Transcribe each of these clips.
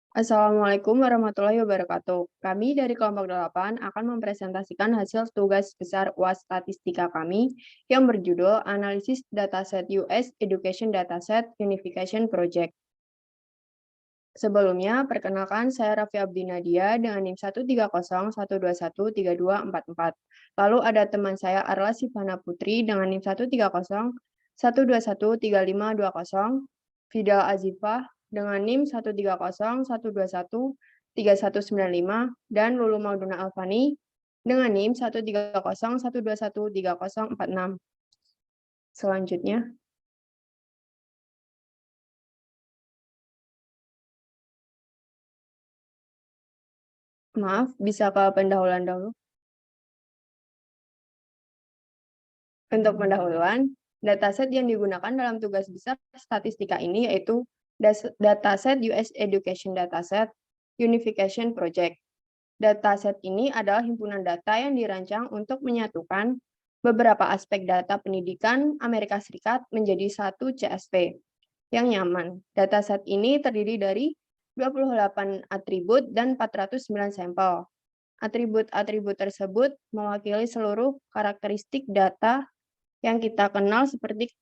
Assalamualaikum warahmatullahi wabarakatuh. Kami dari kelompok 8 akan mempresentasikan hasil tugas besar UAS statistika kami yang berjudul Analisis Dataset US Education Dataset Unification Project. Sebelumnya, perkenalkan saya Raffi Abdi Nadia dengan NIM 13012132444. Lalu ada teman saya Arla Sifana Putri dengan NIM 13012135520, Fidal Azifah dengan NIM 13012131195, dan Lulu Mauduna Alfani dengan NIM 13012130046. Selanjutnya, maaf, bisa ke pendahuluan dahulu. Untuk pendahuluan, dataset yang digunakan dalam tugas besar statistika ini yaitu dataset US Education Dataset Unification Project. Dataset ini adalah himpunan data yang dirancang untuk menyatukan beberapa aspek data pendidikan Amerika Serikat menjadi satu CSV yang nyaman. Dataset ini terdiri dari 28 atribut dan 409 sampel. Atribut-atribut tersebut mewakili seluruh karakteristik data yang kita kenal seperti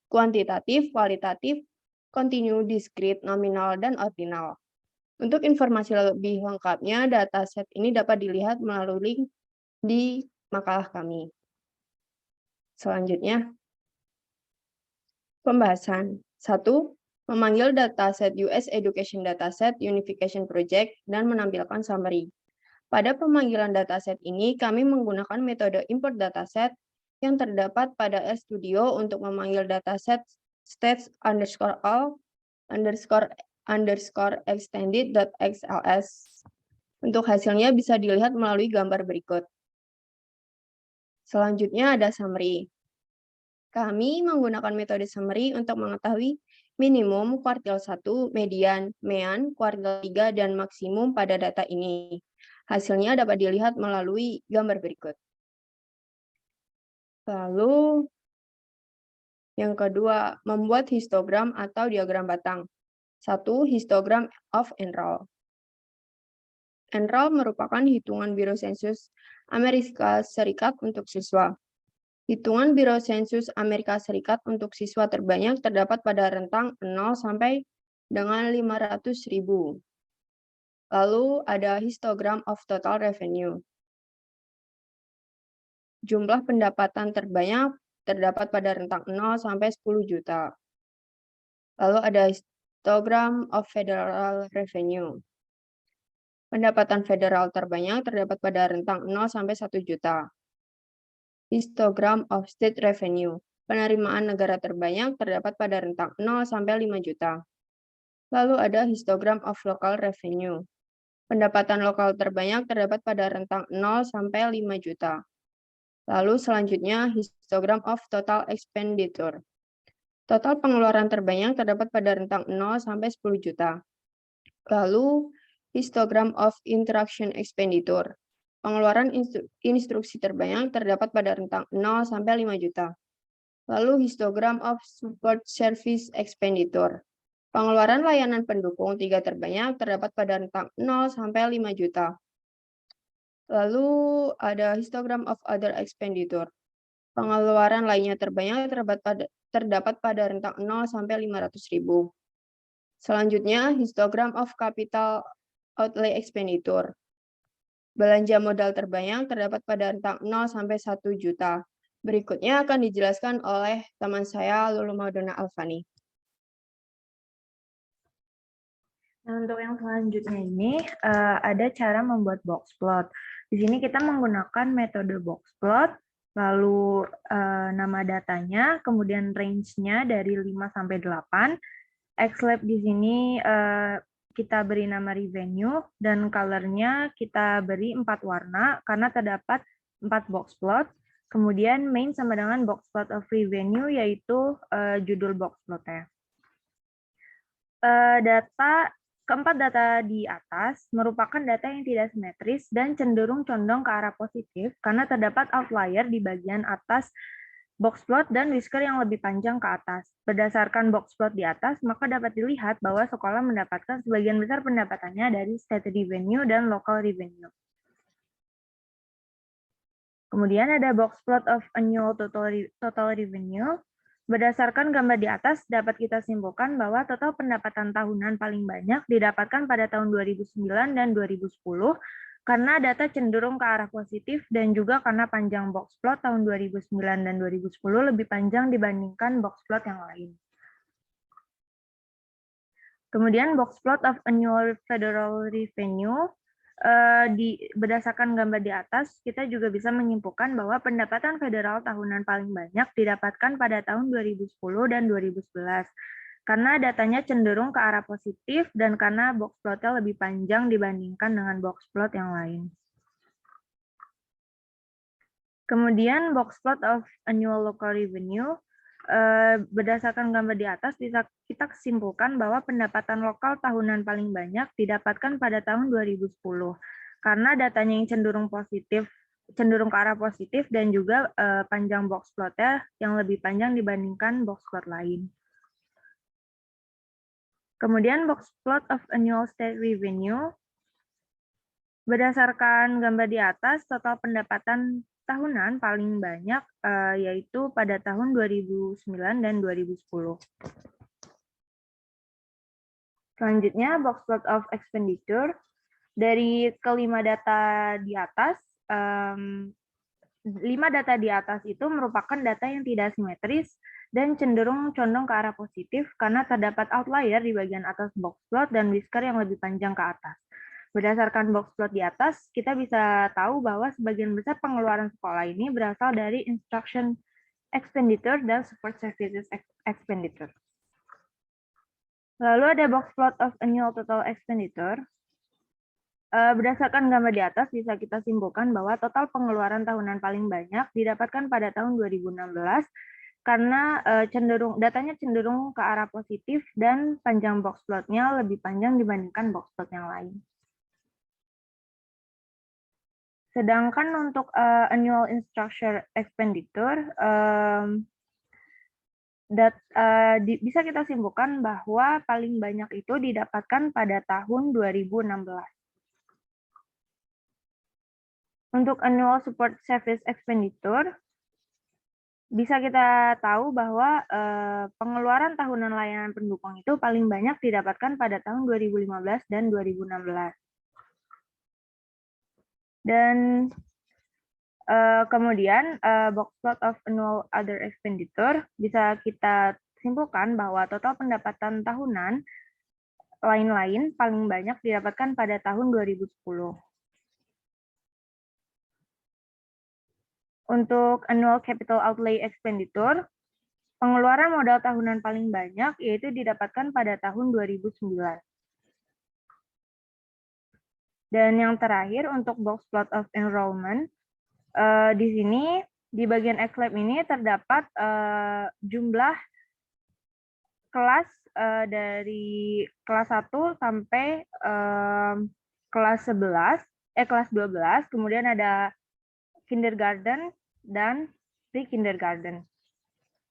kuantitatif, kualitatif, kontinu, diskrit, nominal, dan ordinal. Untuk informasi lebih lengkapnya, dataset ini dapat dilihat melalui link di makalah kami. Selanjutnya, pembahasan. 1. Memanggil dataset US Education Dataset Unification Project dan menampilkan summary. Pada pemanggilan dataset ini, kami menggunakan metode import dataset yang terdapat pada RStudio untuk memanggil dataset stats_all_extended.xls. Untuk hasilnya bisa dilihat melalui gambar berikut. Selanjutnya ada summary. Kami menggunakan metode summary untuk mengetahui minimum kuartil 1, median, mean, kuartil 3, dan maksimum pada data ini. Hasilnya dapat dilihat melalui gambar berikut. Lalu, yang kedua, membuat histogram atau diagram batang. 1. Histogram of enroll. Enroll merupakan hitungan Biro Sensus Amerika Serikat untuk siswa. Hitungan Biro Sensus Amerika Serikat untuk siswa terbanyak terdapat pada rentang 0 sampai dengan 500.000. Lalu ada histogram of total revenue. Jumlah pendapatan terbanyak terdapat pada rentang 0 sampai 10 juta. Lalu ada histogram of federal revenue. Pendapatan federal terbanyak terdapat pada rentang 0 sampai 1 juta. Histogram of state revenue. Penerimaan negara terbanyak terdapat pada rentang 0 sampai 5 juta. Lalu ada histogram of local revenue. Pendapatan lokal terbanyak terdapat pada rentang 0 sampai 5 juta. Lalu selanjutnya histogram of total expenditure. Total pengeluaran terbanyak terdapat pada rentang 0 sampai 10 juta. Lalu histogram of interaction expenditure. Pengeluaran instruksi terbanyak terdapat pada rentang 0 sampai 5 juta. Lalu histogram of support service expenditure. Pengeluaran layanan pendukung 3 terbanyak terdapat pada rentang 0 sampai 5 juta. Lalu ada histogram of other expenditure. Pengeluaran lainnya terbanyak terdapat pada rentang 0 sampai 500.000. Selanjutnya, histogram of capital outlay expenditure. Belanja modal terbanyak terdapat pada rentang 0 sampai 1 juta. Berikutnya akan dijelaskan oleh teman saya Lulu Mauduna Alfani. Nah, untuk yang selanjutnya ini ada cara membuat box plot. Di sini kita menggunakan metode box plot, lalu nama datanya, kemudian range-nya dari 5 sampai 8. XLab di sini kita beri nama revenue dan color-nya kita beri 4 warna karena terdapat 4 box plot. Kemudian main sama dengan box plot of revenue yaitu judul box plot-nya. Keempat data di atas merupakan data yang tidak simetris dan cenderung condong ke arah positif karena terdapat outlier di bagian atas box plot dan whisker yang lebih panjang ke atas. Berdasarkan box plot di atas, maka dapat dilihat bahwa sekolah mendapatkan sebagian besar pendapatannya dari state revenue dan local revenue. Kemudian ada box plot of annual total revenue. Berdasarkan gambar di atas, dapat kita simpulkan bahwa total pendapatan tahunan paling banyak didapatkan pada tahun 2009 dan 2010, karena data cenderung ke arah positif dan juga karena panjang box plot tahun 2009 dan 2010 lebih panjang dibandingkan box plot yang lain. Kemudian box plot of annual federal revenue. Berdasarkan gambar di atas, kita juga bisa menyimpulkan bahwa pendapatan federal tahunan paling banyak didapatkan pada tahun 2010 dan 2011, karena datanya cenderung ke arah positif dan karena box plotnya lebih panjang dibandingkan dengan box plot yang lain. Kemudian box plot of annual local revenue. Berdasarkan gambar di atas, bisa kita simpulkan bahwa pendapatan lokal tahunan paling banyak didapatkan pada tahun 2010, karena datanya yang cenderung ke arah positif dan juga panjang box plotnya yang lebih panjang dibandingkan box plot lain. Kemudian box plot of annual state revenue. Berdasarkan gambar di atas, total pendapatan tahunan paling banyak yaitu pada tahun 2009 dan 2010. Selanjutnya, box plot of expenditure. Dari kelima data di atas, 5 data di atas itu merupakan data yang tidak simetris dan cenderung condong ke arah positif karena terdapat outlier di bagian atas box plot dan whisker yang lebih panjang ke atas. Berdasarkan box plot di atas, kita bisa tahu bahwa sebagian besar pengeluaran sekolah ini berasal dari instruction expenditure dan support services expenditure. Lalu ada box plot of annual total expenditure. Berdasarkan gambar di atas, bisa kita simpulkan bahwa total pengeluaran tahunan paling banyak didapatkan pada tahun 2016 karena datanya cenderung ke arah positif dan panjang box plotnya lebih panjang dibandingkan box plot yang lain. Sedangkan untuk annual infrastructure expenditure, bisa kita simpulkan bahwa paling banyak itu didapatkan pada tahun 2016. Untuk annual support service expenditure, bisa kita tahu bahwa pengeluaran tahunan layanan pendukung itu paling banyak didapatkan pada tahun 2015 dan 2016. Dan kemudian box plot of annual other expenditure bisa kita simpulkan bahwa total pendapatan tahunan lain-lain paling banyak didapatkan pada tahun 2010. Untuk annual capital outlay expenditure, pengeluaran modal tahunan paling banyak yaitu didapatkan pada tahun 2009. Dan yang terakhir untuk box plot of enrollment, di sini di bagian Xlab ini terdapat jumlah kelas dari kelas 1 sampai kelas 12, kemudian ada kindergarten dan pre-kindergarten.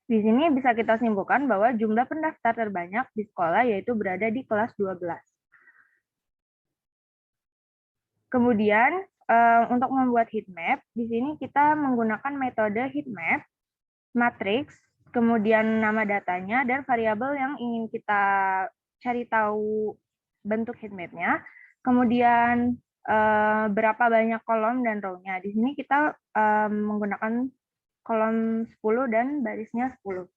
Di sini bisa kita simpulkan bahwa jumlah pendaftar terbanyak di sekolah yaitu berada di kelas 12. Kemudian untuk membuat heat map, di sini kita menggunakan metode heat map, matriks, kemudian nama datanya, dan variabel yang ingin kita cari tahu bentuk heat map-nya, kemudian berapa banyak kolom dan row-nya. Di sini kita menggunakan kolom 10 dan barisnya 10.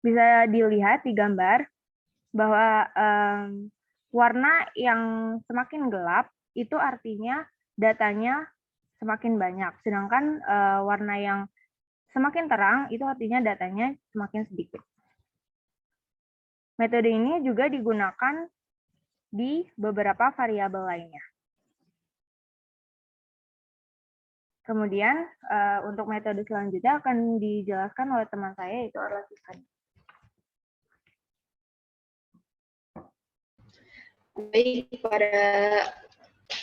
Bisa dilihat di gambar bahwa warna yang semakin gelap itu artinya datanya semakin banyak, sedangkan warna yang semakin terang itu artinya datanya semakin sedikit. Metode ini juga digunakan di beberapa variabel lainnya. Kemudian untuk metode selanjutnya akan dijelaskan oleh teman saya yaitu Orla Tiffany. Baik, pada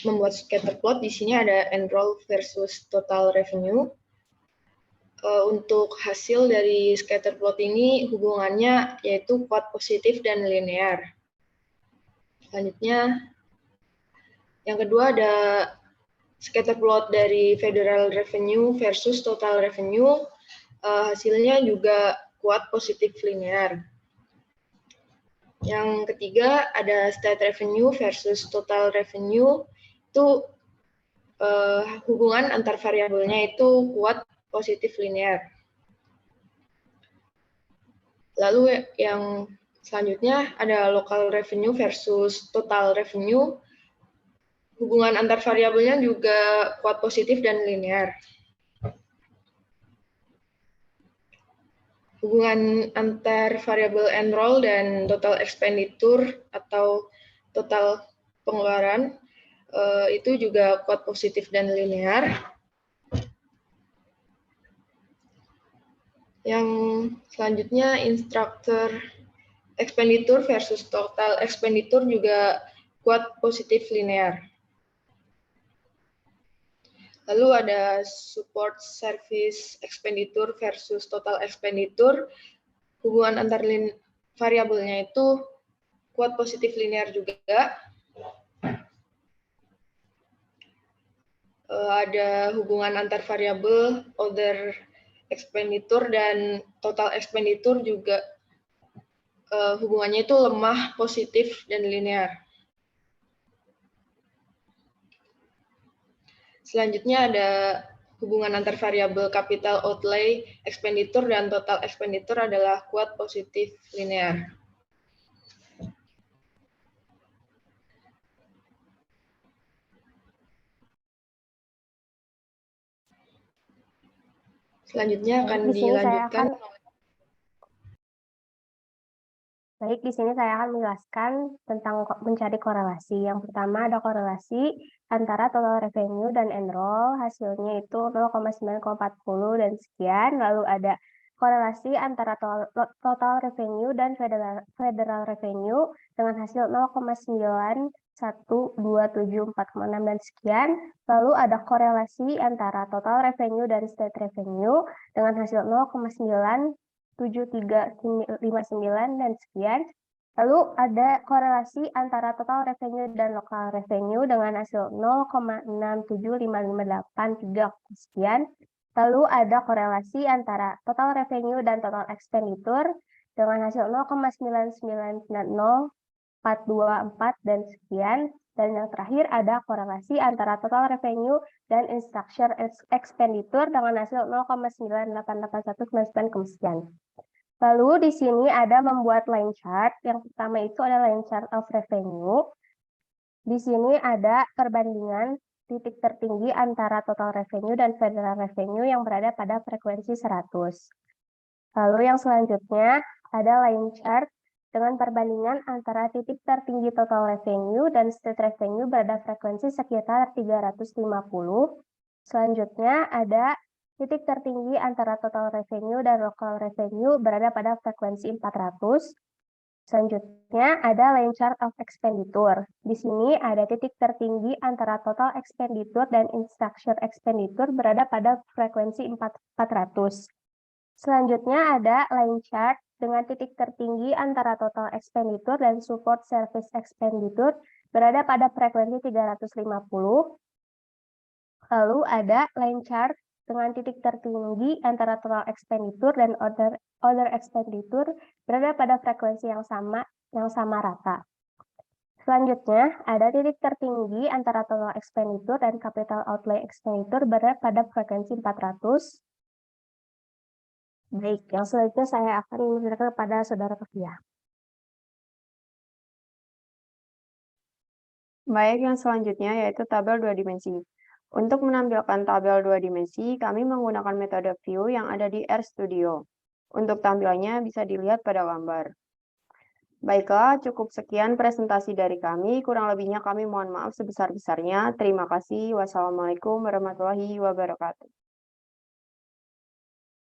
membuat scatter plot di sini ada enroll versus total revenue. untuk hasil dari scatter plot ini hubungannya yaitu kuat positif dan linear. Selanjutnya, yang kedua ada scatter plot dari federal revenue versus total revenue. Hasilnya juga kuat positif linear. Yang ketiga ada state revenue versus total revenue. Itu hubungan antar variabelnya itu kuat positif linear. Lalu yang selanjutnya ada local revenue versus total revenue. Hubungan antar variabelnya juga kuat positif dan linear. Hubungan antar variabel enroll dan total expenditure atau total pengeluaran itu juga kuat positif dan linear. Yang selanjutnya instructor expenditure versus total expenditure juga kuat positif linear. Lalu ada support service expenditure versus total expenditure. Hubungan antar variabelnya itu kuat positif linear juga. Ada hubungan antar variabel other expenditure dan total expenditure juga hubungannya itu lemah, positif, dan linear. Selanjutnya ada hubungan antar variabel capital outlay expenditure dan total expenditure adalah kuat positif linear. Selanjutnya akan dilanjutkan. Baik, di sini saya akan menjelaskan tentang mencari korelasi. Yang pertama ada korelasi antara total revenue dan enroll, hasilnya itu 0,940 dan sekian. Lalu ada korelasi antara total revenue dan federal revenue dengan hasil 0,91274,6 dan sekian. Lalu ada korelasi antara total revenue dan state revenue dengan hasil 0,97359 dan sekian. Lalu ada korelasi antara total revenue dan local revenue dengan hasil 0,67558 sekian. Lalu ada korelasi antara total revenue dan total expenditure dengan hasil 0,9990424 dan sekian. Dan yang terakhir ada korelasi antara total revenue dan instruction expenditure dengan hasil 0,98819 sekian. Lalu di sini ada membuat line chart. Yang pertama itu ada line chart of revenue. Di sini ada perbandingan titik tertinggi antara total revenue dan federal revenue yang berada pada frekuensi 100. Lalu yang selanjutnya ada line chart dengan perbandingan antara titik tertinggi total revenue dan state revenue berada frekuensi sekitar 350. Selanjutnya ada titik tertinggi antara total revenue dan local revenue berada pada frekuensi 400. Selanjutnya ada line chart of expenditure. Di sini ada titik tertinggi antara total expenditure dan instruction expenditure berada pada frekuensi 400. Selanjutnya ada line chart dengan titik tertinggi antara total expenditure dan support service expenditure berada pada frekuensi 350. Lalu ada line chart dengan titik tertinggi antara total expenditure dan other expenditure berada pada frekuensi yang sama rata. Selanjutnya, ada titik tertinggi antara total expenditure dan capital outlay expenditure berada pada frekuensi 400. Baik, yang selanjutnya saya akan menunjukkan kepada Saudara Sofia. Baik, yang selanjutnya yaitu tabel 2 dimensi. Untuk menampilkan tabel 2 dimensi, kami menggunakan metode view yang ada di RStudio. Untuk tampilannya bisa dilihat pada gambar. Baiklah, cukup sekian presentasi dari kami. Kurang lebihnya kami mohon maaf sebesar-besarnya. Terima kasih. Wassalamualaikum warahmatullahi wabarakatuh.